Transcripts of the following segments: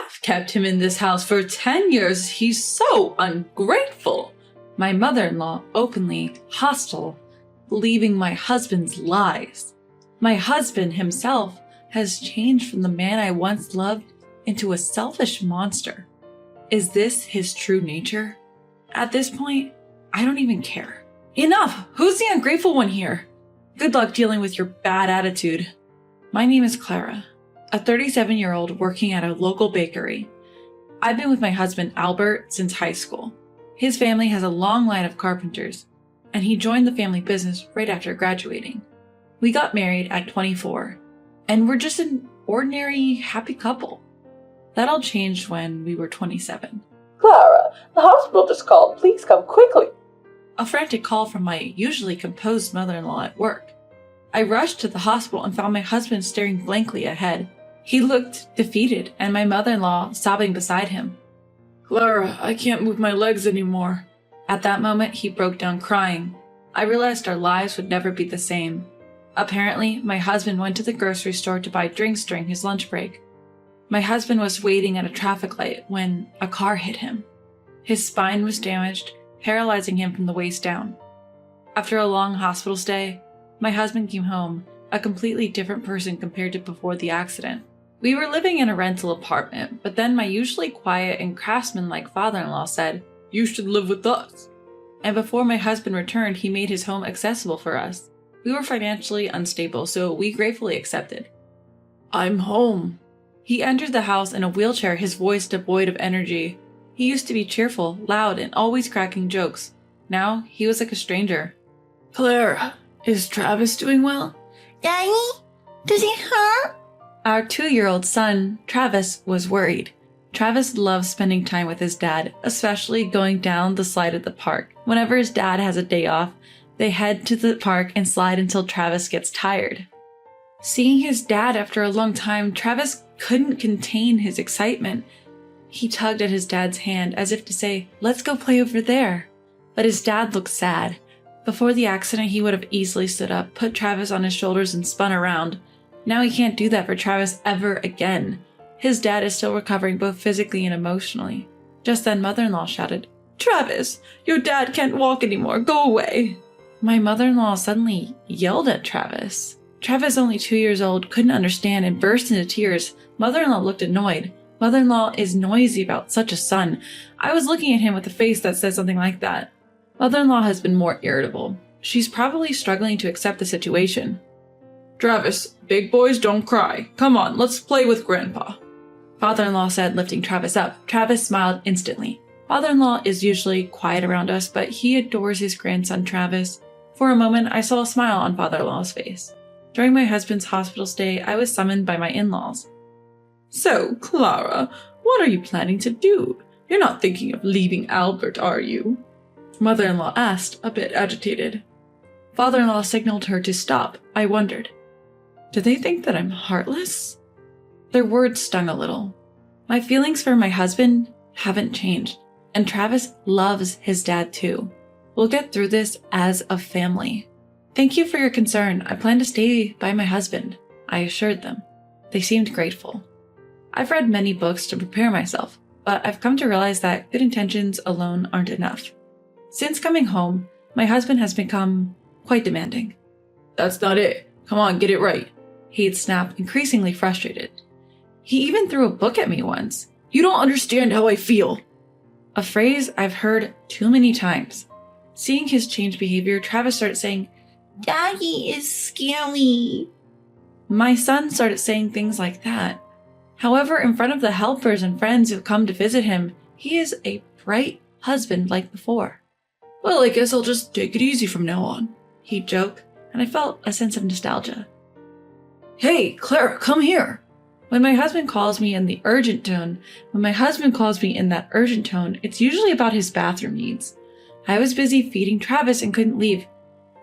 I've kept him in this house for 10 years. He's so ungrateful. My mother-in-law openly hostile, believing my husband's lies. My husband himself has changed from the man I once loved into a selfish monster. Is this his true nature? At this point, I don't even care. Enough! Who's the ungrateful one here? Good luck dealing with your bad attitude. My name is Clara, a 37-year-old working at a local bakery. I've been with my husband Albert since high school. His family has a long line of carpenters, and he joined the family business right after graduating. We got married at 24, and we're just an ordinary, happy couple. That all changed when we were 27. Clara, the hospital just called. Please come quickly. A frantic call from my usually composed mother-in-law at work. I rushed to the hospital and found my husband staring blankly ahead. He looked defeated, and my mother-in-law sobbing beside him. Clara, I can't move my legs anymore. At that moment, he broke down crying. I realized our lives would never be the same. Apparently, my husband went to the grocery store to buy drinks during his lunch break. My husband was waiting at a traffic light when a car hit him. His spine was damaged, paralyzing him from the waist down. After a long hospital stay, my husband came home, a completely different person compared to before the accident. We were living in a rental apartment, but then my usually quiet and craftsman-like father-in-law said, "You should live with us." And before my husband returned, he made his home accessible for us. We were financially unstable, so we gratefully accepted. "I'm home." He entered the house in a wheelchair, his voice devoid of energy. He used to be cheerful, loud, and always cracking jokes. Now, he was like a stranger. "Clara, is Travis doing well?" Daddy, does he hurt? Our 2-year-old son, Travis, was worried. Travis loves spending time with his dad, especially going down the slide at the park. Whenever his dad has a day off, they head to the park and slide until Travis gets tired. Seeing his dad after a long time, Travis couldn't contain his excitement. He tugged at his dad's hand as if to say, "Let's go play over there." But his dad looked sad. Before the accident, he would have easily stood up, put Travis on his shoulders, and spun around. Now he can't do that for Travis ever again. His dad is still recovering both physically and emotionally. Just then, mother-in-law shouted, "Travis, your dad can't walk anymore. Go away." My mother-in-law suddenly yelled at Travis. Travis, only 2 years old, couldn't understand and burst into tears. Mother-in-law looked annoyed. Mother-in-law is noisy about such a son. I was looking at him with a face that said something like that. Mother-in-law has been more irritable. She's probably struggling to accept the situation. "Travis, big boys don't cry. Come on, let's play with Grandpa," Father-in-law said, lifting Travis up. Travis smiled instantly. Father-in-law is usually quiet around us, but he adores his grandson Travis. For a moment, I saw a smile on Father-in-law's face. During my husband's hospital stay, I was summoned by my in-laws. "So, Clara, what are you planning to do? You're not thinking of leaving Albert, are you?" Mother-in-law asked, a bit agitated. Father-in-law signaled her to stop. I wondered, do they think that I'm heartless? Their words stung a little. My feelings for my husband haven't changed, and Travis loves his dad too. We'll get through this as a family. Thank you for your concern. I plan to stay by my husband, I assured them. They seemed grateful. I've read many books to prepare myself, but I've come to realize that good intentions alone aren't enough. Since coming home, my husband has become quite demanding. "That's not it. Come on, get it right," he'd snap, increasingly frustrated. He even threw a book at me once. "You don't understand how I feel." A phrase I've heard too many times. Seeing his changed behavior, Travis started saying, Daddy is scary. My son started saying things like that. However, in front of the helpers and friends who've come to visit him, he is a bright husband like before. "Well, I guess I'll just take it easy from now on," he'd joke, and I felt a sense of nostalgia. "Hey, Clara, come here." When my husband calls me in that urgent tone, it's usually about his bathroom needs. I was busy feeding Travis and couldn't leave.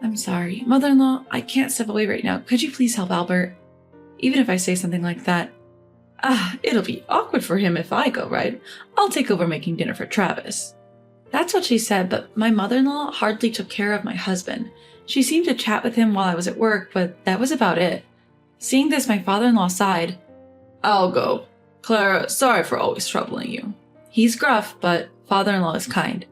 "I'm sorry, mother-in-law, I can't step away right now. Could you please help Albert?" Even if I say something like that, it'll be awkward for him if I go, right? I'll take over making dinner for Travis. That's what she said, but my mother-in-law hardly took care of my husband. She seemed to chat with him while I was at work, but that was about it. Seeing this, my father-in-law sighed. "I'll go. Clara, sorry for always troubling you. He's gruff, but father-in-law is kind.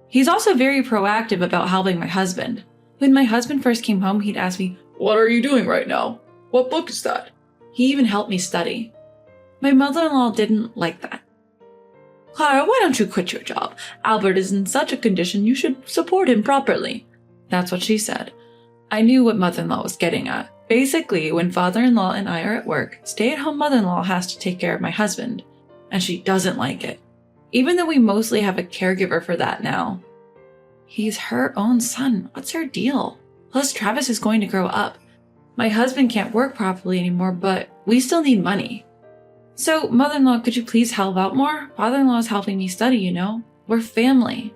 He's also very proactive about helping my husband. When my husband first came home, he'd ask me, "What are you doing right now? What book is that?" He even helped me study. My mother-in-law didn't like that. "Clara, why don't you quit your job? Albert is in such a condition you should support him properly." That's what she said. I knew what mother-in-law was getting at. Basically, when father-in-law and I are at work, stay-at-home mother-in-law has to take care of my husband, and she doesn't like it. Even though we mostly have a caregiver for that now. He's her own son. What's her deal? Plus, Travis is going to grow up. My husband can't work properly anymore, but we still need money. So, mother-in-law, could you please help out more? Father-in-law is helping me study, you know? We're family.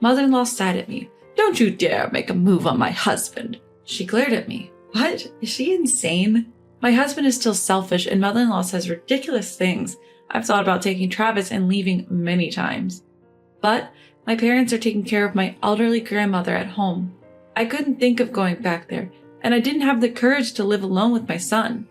Mother-in-law sighed at me. "Don't you dare make a move on my husband." She glared at me. What? Is she insane? My husband is still selfish, and mother-in-law says ridiculous things. I've thought about taking Travis and leaving many times. But my parents are taking care of my elderly grandmother at home. I couldn't think of going back there, and I didn't have the courage to live alone with my son.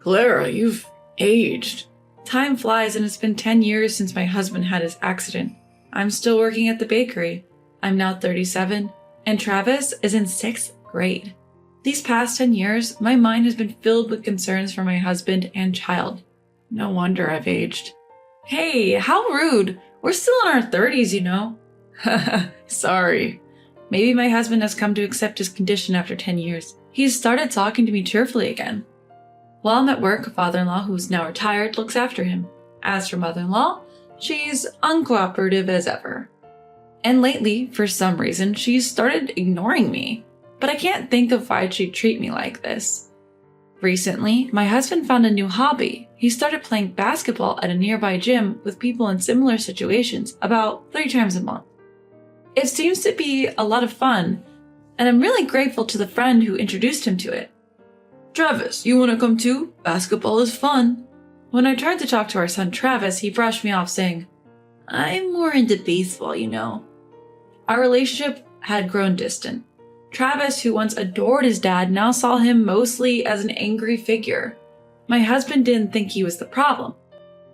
Clara, you've aged. Time flies, and it's been 10 years since my husband had his accident. I'm still working at the bakery. I'm now 37, and Travis is in 6th grade. These past 10 years, my mind has been filled with concerns for my husband and child. No wonder I've aged. Hey, how rude. We're still in our 30s, you know. Sorry. Maybe my husband has come to accept his condition after 10 years. He's started talking to me cheerfully again. While I'm at work, father-in-law, who's now retired, looks after him. As for mother-in-law, she's uncooperative as ever. And lately, for some reason, she's started ignoring me. But I can't think of why she'd treat me like this. Recently, my husband found a new hobby. He started playing basketball at a nearby gym with people in similar situations about 3 times a month. It seems to be a lot of fun, and I'm really grateful to the friend who introduced him to it. "Travis, you want to come too? Basketball is fun." When I tried to talk to our son Travis, he brushed me off saying, "I'm more into baseball, you know." Our relationship had grown distant. Travis, who once adored his dad, now saw him mostly as an angry figure. My husband didn't think he was the problem.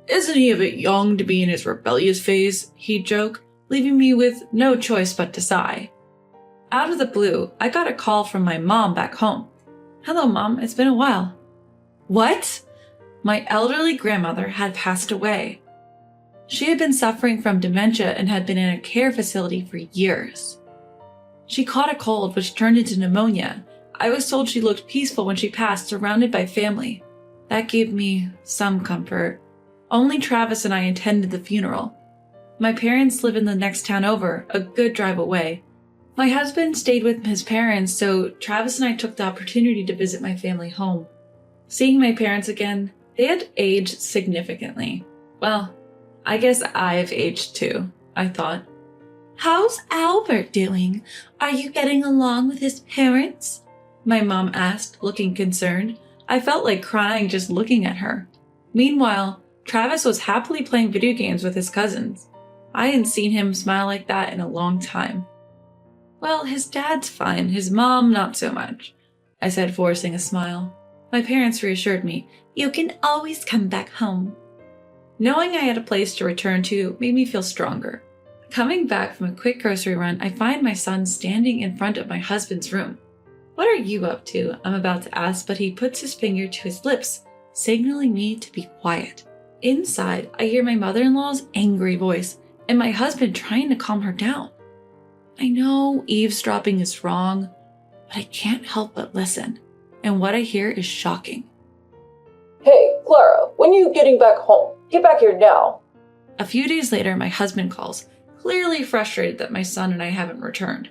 "Isn't he a bit young to be in his rebellious phase?" he'd joke, leaving me with no choice but to sigh. Out of the blue, I got a call from my mom back home. "Hello, Mom, it's been a while." What? My elderly grandmother had passed away. She had been suffering from dementia and had been in a care facility for years. She caught a cold, which turned into pneumonia. I was told she looked peaceful when she passed, surrounded by family. That gave me some comfort. Only Travis and I attended the funeral. My parents live in the next town over, a good drive away. My husband stayed with his parents, so Travis and I took the opportunity to visit my family home. Seeing my parents again, they had aged significantly. Well, I guess I've aged too, I thought. How's Albert doing? Are you getting along with his parents? My mom asked, looking concerned. I felt like crying just looking at her. Meanwhile, Travis was happily playing video games with his cousins. I hadn't seen him smile like that in a long time. Well, his dad's fine, his mom not so much, I said, forcing a smile. My parents reassured me. You can always come back home. Knowing I had a place to return to made me feel stronger. Coming back from a quick grocery run, I find my son standing in front of my husband's room. "What are you up to?" I'm about to ask, but he puts his finger to his lips, signaling me to be quiet. Inside, I hear my mother-in-law's angry voice and my husband trying to calm her down. I know eavesdropping is wrong, but I can't help but listen, and what I hear is shocking. "Hey, Clara, when are you getting back home? Get back here now." A few days later, my husband calls, clearly frustrated that my son and I haven't returned.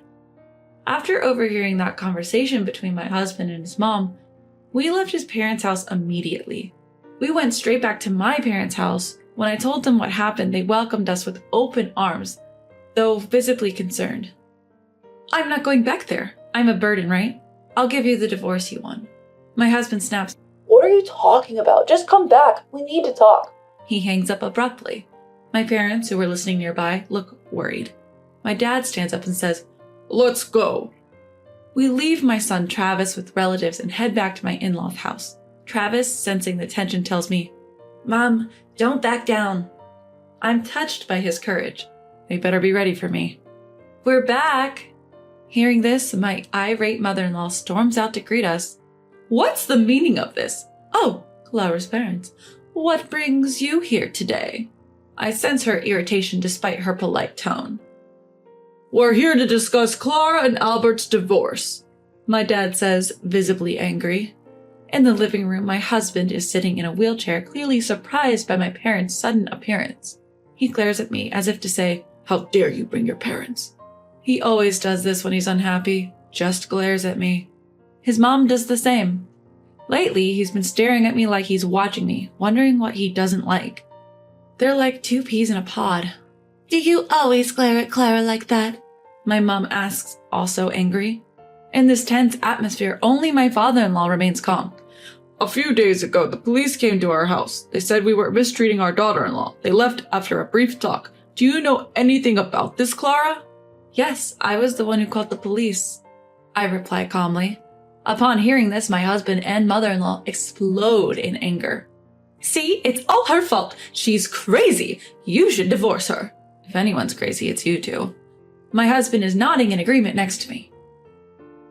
After overhearing that conversation between my husband and his mom, we left his parents' house immediately. We went straight back to my parents' house. When I told them what happened, they welcomed us with open arms, though visibly concerned. "I'm not going back there. I'm a burden, right? I'll give you the divorce you want." My husband snaps, "What are you talking about? Just come back. We need to talk." He hangs up abruptly. My parents, who were listening nearby, look worried. My dad stands up and says, "Let's go." We leave my son Travis with relatives and head back to my in-law's house. Travis, sensing the tension, tells me, Mom, don't back down. I'm touched by his courage. They better be ready for me. We're back. Hearing this, my irate mother-in-law storms out to greet us. What's the meaning of this? Oh, Clara's parents. What brings you here today? I sense her irritation despite her polite tone. We're here to discuss Clara and Albert's divorce, my dad says, visibly angry. In the living room, my husband is sitting in a wheelchair, clearly surprised by my parents' sudden appearance. He glares at me as if to say, "How dare you bring your parents?" He always does this when he's unhappy, just glares at me. His mom does the same. Lately, he's been staring at me like he's watching me, wondering what he doesn't like. They're like two peas in a pod. Do you always glare at Clara like that? My mom asks, also angry. In this tense atmosphere, only my father-in-law remains calm. A few days ago, the police came to our house. They said we were mistreating our daughter-in-law. They left after a brief talk. Do you know anything about this, Clara? Yes, I was the one who called the police, I reply calmly. Upon hearing this, my husband and mother-in-law explode in anger. See, it's all her fault. She's crazy. You should divorce her. If anyone's crazy, it's you two. My husband is nodding in agreement next to me.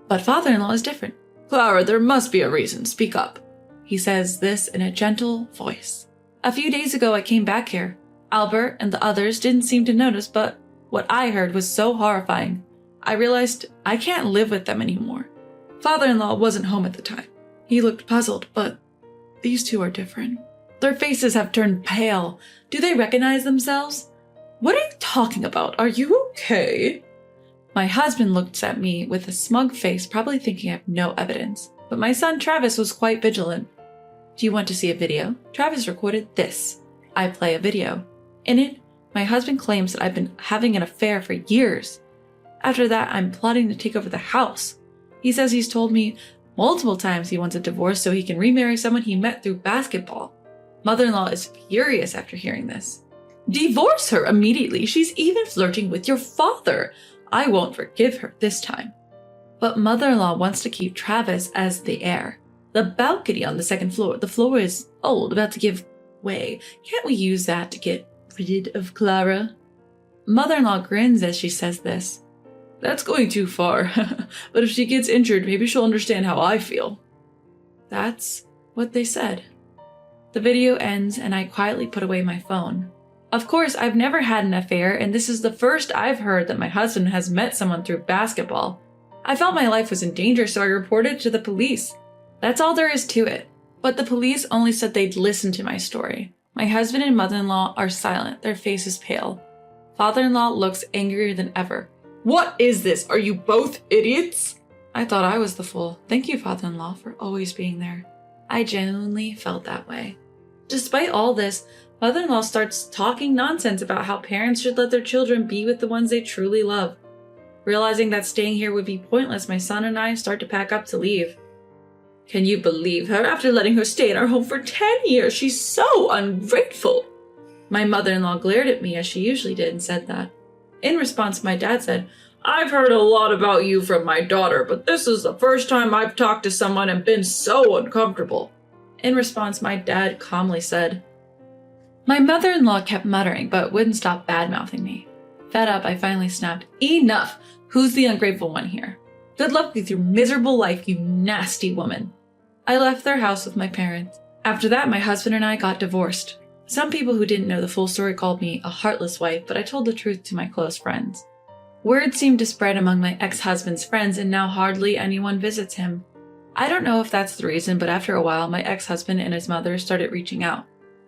But father-in-law is different. Clara, there must be a reason. Speak up. He says this in a gentle voice. A few days ago, I came back here. Albert and the others didn't seem to notice, but what I heard was so horrifying. I realized I can't live with them anymore. Father-in-law wasn't home at the time. He looked puzzled, but these two are different. Their faces have turned pale. Do they recognize themselves? What are you talking about? Are you okay? My husband looks at me with a smug face, probably thinking I have no evidence. But my son Travis was quite vigilant. Do you want to see a video? Travis recorded this. I play a video. In it, my husband claims that I've been having an affair for years. After that, I'm plotting to take over the house. He says he's told me multiple times he wants a divorce so he can remarry someone he met through basketball. Mother-in-law is furious after hearing this. Divorce her immediately. She's even flirting with your father. I won't forgive her this time. But mother-in-law wants to keep Travis as the heir. The balcony on the second floor. The floor is old, about to give way. Can't we use that to get rid of Clara? Mother-in-law grins as she says this. That's going too far. But if she gets injured, maybe she'll understand how I feel. That's what they said. The video ends and I quietly put away my phone. Of course, I've never had an affair, and this is the first I've heard that my husband has met someone through basketball. I felt my life was in danger, so I reported to the police. That's all there is to it. But the police only said they'd listen to my story. My husband and mother-in-law are silent, their faces pale. Father-in-law looks angrier than ever. What is this? Are you both idiots? I thought I was the fool. Thank you, father-in-law, for always being there. I genuinely felt that way. Despite all this, mother-in-law starts talking nonsense about how parents should let their children be with the ones they truly love. Realizing that staying here would be pointless, my son and I start to pack up to leave. Can you believe her? After letting her stay in our home for 10 years, she's so ungrateful. My mother-in-law glared at me as she usually did and said that. In response, my dad said, I've heard a lot about you from my daughter, but this is the first time I've talked to someone and been so uncomfortable. In response, my dad calmly said, my mother-in-law kept muttering, but wouldn't stop bad-mouthing me. Fed up, I finally snapped, Enough! Who's the ungrateful one here? Good luck with your miserable life, you nasty woman. I left their house with my parents. After that, my husband and I got divorced. Some people who didn't know the full story called me a heartless wife, but I told the truth to my close friends. Word seemed to spread among my ex-husband's friends, and now hardly anyone visits him. I don't know if that's the reason, but after a while, my ex-husband and his mother started reaching out.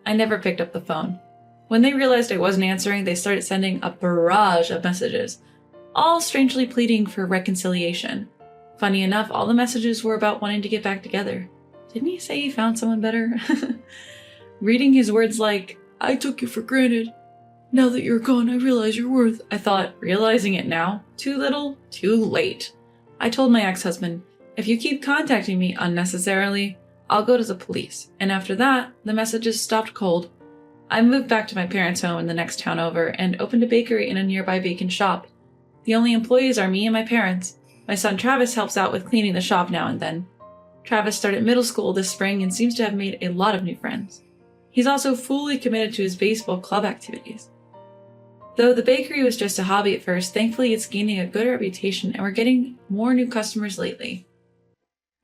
I never picked up the phone. When they realized I wasn't answering, they started sending a barrage of messages, all strangely pleading for reconciliation. Funny enough, all the messages were about wanting to get back together. Didn't he say he found someone better? Reading his words like, I took you for granted. Now that you're gone, I realize your worth. I thought, realizing it now? Too little, too late. I told my ex-husband, if you keep contacting me unnecessarily, I'll go to the police. And after that, the messages stopped cold. I moved back to my parents' home in the next town over and opened a bakery in a nearby vacant shop. The only employees are me and my parents. My son Travis helps out with cleaning the shop now and then. Travis started middle school this spring and seems to have made a lot of new friends. He's also fully committed to his baseball club activities. Though the bakery was just a hobby at first, thankfully it's gaining a good reputation and we're getting more new customers lately.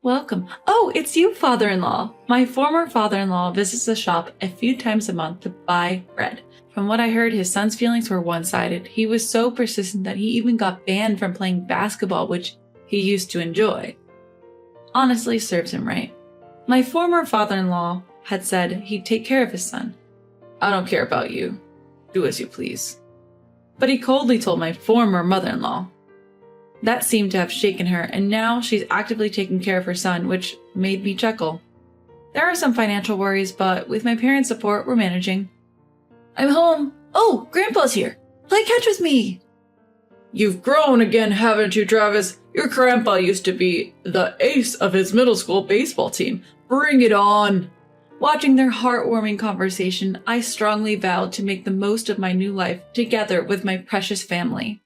Welcome. Oh, it's you, father-in-law. My former father-in-law visits the shop a few times a month to buy bread. From what I heard, his son's feelings were one-sided. He was so persistent that he even got banned from playing basketball, which he used to enjoy. Honestly, serves him right. My former father-in-law had said he'd take care of his son. I don't care about you. Do as you please. But he coldly told my former mother-in-law. That seemed to have shaken her, and now she's actively taking care of her son, which made me chuckle. There are some financial worries, but with my parents' support, we're managing. I'm home. Oh, Grandpa's here. Play catch with me. You've grown again, haven't you, Travis? Your grandpa used to be the ace of his middle school baseball team. Bring it on. Watching their heartwarming conversation, I strongly vowed to make the most of my new life together with my precious family.